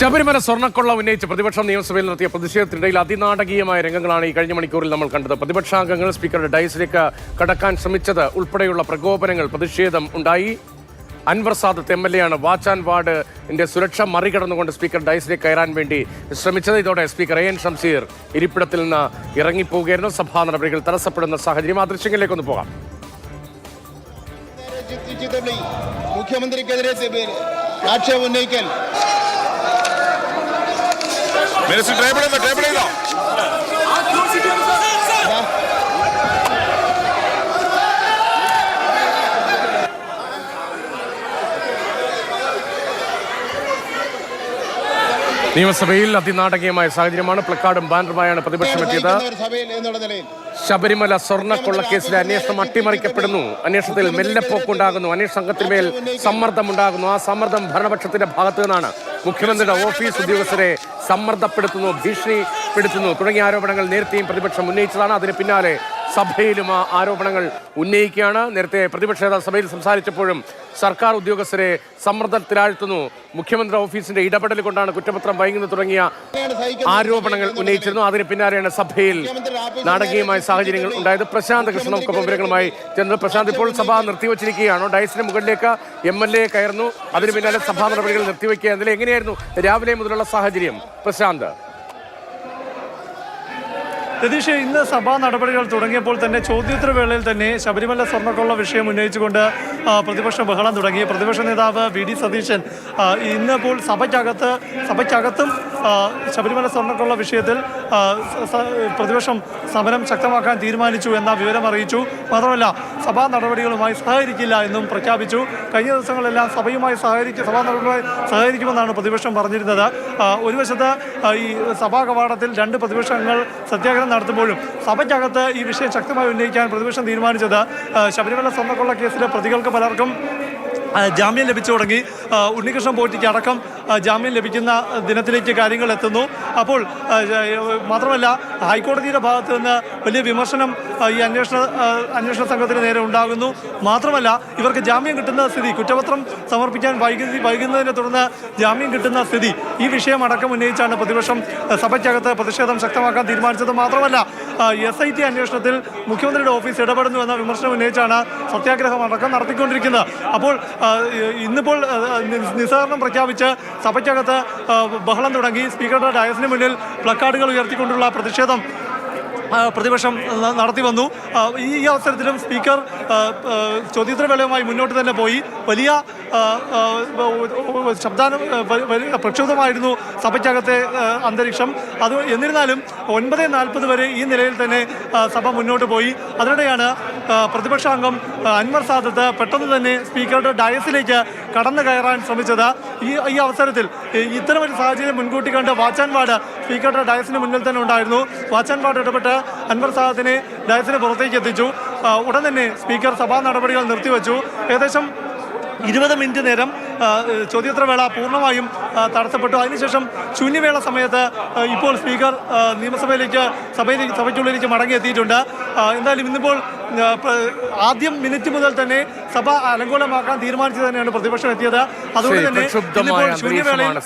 ശബരിമല സ്വർണ്ണക്കൊള്ള ഉന്നയിച്ച് പ്രതിപക്ഷം നിയമസഭയിൽ നടത്തിയ പ്രതിഷേധത്തിനിടയിൽ അതിനാടകീയമായ രംഗങ്ങളാണ് ഈ കഴിഞ്ഞ മണിക്കൂറിൽ നമ്മൾ കണ്ടത്. പ്രതിപക്ഷാംഗങ്ങൾ സ്പീക്കറുടെ ഡയസിലേക്ക് കടക്കാൻ ശ്രമിച്ചത് ഉൾപ്പെടെയുള്ള പ്രകോപനങ്ങൾ, പ്രതിഷേധം ഉണ്ടായി. അൻവർ സാദത്ത് MLA ആണ് വാച്ച് ആൻഡ് വാർഡിന്റെ സുരക്ഷ മറികടന്നുകൊണ്ട് സ്പീക്കർ ഡയസിലേക്ക് കയറാൻ വേണ്ടി ശ്രമിച്ചത്. ഇതോടെ സ്പീക്കർ AN ഷംസീർ ഇരിപ്പിടത്തിൽ നിന്ന് ഇറങ്ങിപ്പോവുകയായിരുന്നു. സഭാ നടപടികൾ തടസ്സപ്പെടുന്ന സാഹചര്യം. ആ ദൃശ്യങ്ങളിലേക്കൊന്ന് പോകാം. മുഖ്യമന്ത്രിക്കെതിരെ ആക്ഷേപം ഉന്നയിക്കൽ നിയമസഭയിൽ അതിനാടകീയമായ സാഹചര്യമാണ്. പ്ലക്കാർഡും ബാനറുമായാണ് പ്രതിപക്ഷം എത്തിയത്. ശബരിമല സ്വർണ്ണക്കൊള്ളക്കേസിലെ അന്വേഷണം അട്ടിമറിക്കപ്പെടുന്നു. അന്വേഷണത്തിൽ മെല്ലെപ്പോക്കുണ്ടാകുന്നു. അന്വേഷണ സംഘത്തിന്മേൽ സമ്മർദ്ദമുണ്ടാകുന്നു. ആ സമ്മർദ്ദം ഭരണപക്ഷത്തിന്റെ ഭാഗത്തു നിന്നാണ്. മുഖ്യമന്ത്രിയുടെ ഓഫീസ് ഉദ്യോഗസ്ഥരെ സമ്മർദ്ദപ്പെടുത്തുന്നു, ഭീഷണിപ്പെടുത്തുന്നു തുടങ്ങിയ ആരോപണങ്ങൾ നേരത്തെയും പ്രതിപക്ഷം ഉന്നയിച്ചതാണ്. അതിന് പിന്നാലെ സഭയിലും ആ ആരോപണങ്ങൾ ഉന്നയിക്കുകയാണ്. നേരത്തെ പ്രതിപക്ഷ നേതാവ് സഭയിൽ സംസാരിച്ചപ്പോഴും സർക്കാർ ഉദ്യോഗസ്ഥരെ സമ്മർദ്ദത്തിലാഴ്ത്തുന്നു, മുഖ്യമന്ത്രി ഓഫീസിന്റെ ഇടപെടൽ കൊണ്ടാണ് കുറ്റപത്രം വൈകുന്നത് തുടങ്ങിയ ആരോപണങ്ങൾ ഉന്നയിച്ചിരുന്നു. അതിന് പിന്നാലെയാണ് സഭയിൽ നാടകീയമായ സാഹചര്യങ്ങൾ ഉണ്ടായത്. പ്രശാന്ത് കൃഷ്ണൻ നമുക്കൊപ്പം വിവരങ്ങളുമായി ചെന്നത്. പ്രശാന്ത്, ഇപ്പോൾ സഭ നിർത്തിവച്ചിരിക്കുകയാണോ? ഡയസിന് മുകളിലേക്ക് MLA കയറുന്നു, അതിന് പിന്നാലെ സഭാ നടപടികൾ നിർത്തിവെക്കുക. അതിൽ എങ്ങനെയായിരുന്നു രാവിലെ മുതലുള്ള സാഹചര്യം പ്രശാന്ത്? രതീഷ്, ഇന്ന് സഭാ നടപടികൾ തുടങ്ങിയപ്പോൾ തന്നെ ചോദ്യോത്തരവേളയിൽ തന്നെ ശബരിമല സ്വർണ്ണക്കൊള്ള വിഷയം ഉന്നയിച്ചുകൊണ്ട് പ്രതിപക്ഷം ബഹളം തുടങ്ങി. പ്രതിപക്ഷ നേതാവ് VD സതീശൻ ഇന്നിപ്പോൾ സഭയ്ക്കകത്തും ശബരിമല സ്വർണ്ണക്കൊള്ള വിഷയത്തിൽ പ്രതിപക്ഷം സമരം ശക്തമാക്കാൻ തീരുമാനിച്ചു എന്ന വിവരം അറിയിച്ചു. മാത്രമല്ല, സഭാ നടപടികളുമായി സഹകരിക്കില്ല എന്നും പ്രഖ്യാപിച്ചു. കഴിഞ്ഞ ദിവസങ്ങളെല്ലാം സഭാ നടപടികളുമായി സഹകരിക്കുമെന്നാണ് പ്രതിപക്ഷം പറഞ്ഞിരുന്നത്. ഒരു വശത്ത് ഈ സഭാ കവാടത്തിൽ 2 പ്രതിപക്ഷങ്ങൾ സത്യാഗ്രഹം നടത്തുമ്പോഴും സഭയ്ക്കകത്ത് ഈ വിഷയം ശക്തമായി ഉന്നയിക്കാൻ പ്രതിപക്ഷം തീരുമാനിച്ചത് ശബരിമല സ്വർണ്ണക്കൊള്ള കേസിലെ പ്രതികൾക്ക് പലർക്കും ജാമ്യം ലഭിച്ചു തുടങ്ങി. ഉണ്ണികൃഷ്ണൻ പോറ്റിക്ക് അടക്കം ജാമ്യം ലഭിക്കുന്ന ദിനത്തിലേക്ക് കാര്യങ്ങൾ എത്തുന്നു. അപ്പോൾ മാത്രമല്ല, ഹൈക്കോടതിയുടെ ഭാഗത്ത് നിന്ന് വലിയ വിമർശനം ഈ അന്വേഷണ സംഘത്തിന് നേരെ ഉണ്ടാകുന്നു. മാത്രമല്ല, ഇവർക്ക് ജാമ്യം കിട്ടുന്ന സ്ഥിതി, കുറ്റപത്രം സമർപ്പിക്കാൻ വൈകുന്നതിനെ തുടർന്ന് ജാമ്യം കിട്ടുന്ന സ്ഥിതി, ഈ വിഷയം അടക്കം ഉന്നയിച്ചാണ് പ്രതിപക്ഷം സഭയ്ക്കകത്ത് പ്രതിഷേധം ശക്തമാക്കാൻ തീരുമാനിച്ചത്. മാത്രമല്ല, SIT അന്വേഷണത്തിൽ മുഖ്യമന്ത്രിയുടെ ഓഫീസ് ഇടപെടുന്നു എന്ന വിമർശനം ഉന്നയിച്ചാണ് സത്യാഗ്രഹം അടക്കം നടത്തിക്കൊണ്ടിരിക്കുന്നത്. അപ്പോൾ ഇന്നിപ്പോൾ നിസ്സഹകരണം പ്രഖ്യാപിച്ച് സഭയ്ക്കകത്ത് ബഹളം തുടങ്ങി. സ്പീക്കറുടെ ഡയസിന് മുന്നിൽ പ്ലക്കാർഡുകൾ ഉയർത്തിക്കൊണ്ടുള്ള പ്രതിപക്ഷം നടത്തി വന്നു. ഈ അവസരത്തിലും സ്പീക്കർ ചോദ്യോത്തരവേളയുമായി മുന്നോട്ട് തന്നെ പോയി. വലിയ പ്രക്ഷുബ്ധമായിരുന്നു സഭയ്ക്കകത്തെ അന്തരീക്ഷം. എന്നിരുന്നാലും 9:40 വരെ ഈ നിലയിൽ തന്നെ സഭ മുന്നോട്ട് പോയി. അതിനിടെയാണ് പ്രതിപക്ഷാംഗം അൻവർ സാദത്ത് പെട്ടെന്ന് തന്നെ സ്പീക്കറുടെ ഡയസിലേക്ക് കടന്നു കയറാൻ ശ്രമിച്ചത്. ഈ അവസരത്തിൽ ഇത്തരമൊരു സാഹചര്യം മുൻകൂട്ടി കണ്ട് വാച്ച് ആൻഡ് വാർഡ് സ്പീക്കറുടെ ഡയസിന് മുന്നിൽ തന്നെ ഉണ്ടായിരുന്നു. വാച്ച് ആൻഡ് വാർഡ് ഇടപെട്ട് അൻവർ സാദത്തിനെ ഡയസിന് പുറത്തേക്ക് എത്തിച്ചു. ഉടൻ തന്നെ സ്പീക്കർ സഭാ നടപടികൾ നിർത്തിവെച്ചു. ഏകദേശം 20 മിനിറ്റ് നേരം ചോദ്യോത്തരവേള പൂർണ്ണമായും തടസ്സപ്പെട്ടു. അതിനുശേഷം ശൂന്യവേള സമയത്ത് ഇപ്പോൾ സ്പീക്കർ സഭയ്ക്കുള്ളിലേക്ക് മടങ്ങിയെത്തിയിട്ടുണ്ട്. എന്തായാലും ഇന്നിപ്പോൾ ആദ്യം മിനിറ്റ് മുതൽ തന്നെ സഭ അലങ്കോലമാക്കാൻ തീരുമാനിച്ചു തന്നെയാണ് പ്രതിപക്ഷം എത്തിയത്. അതുകൊണ്ട് തന്നെ ശൂന്യവേളയിൽ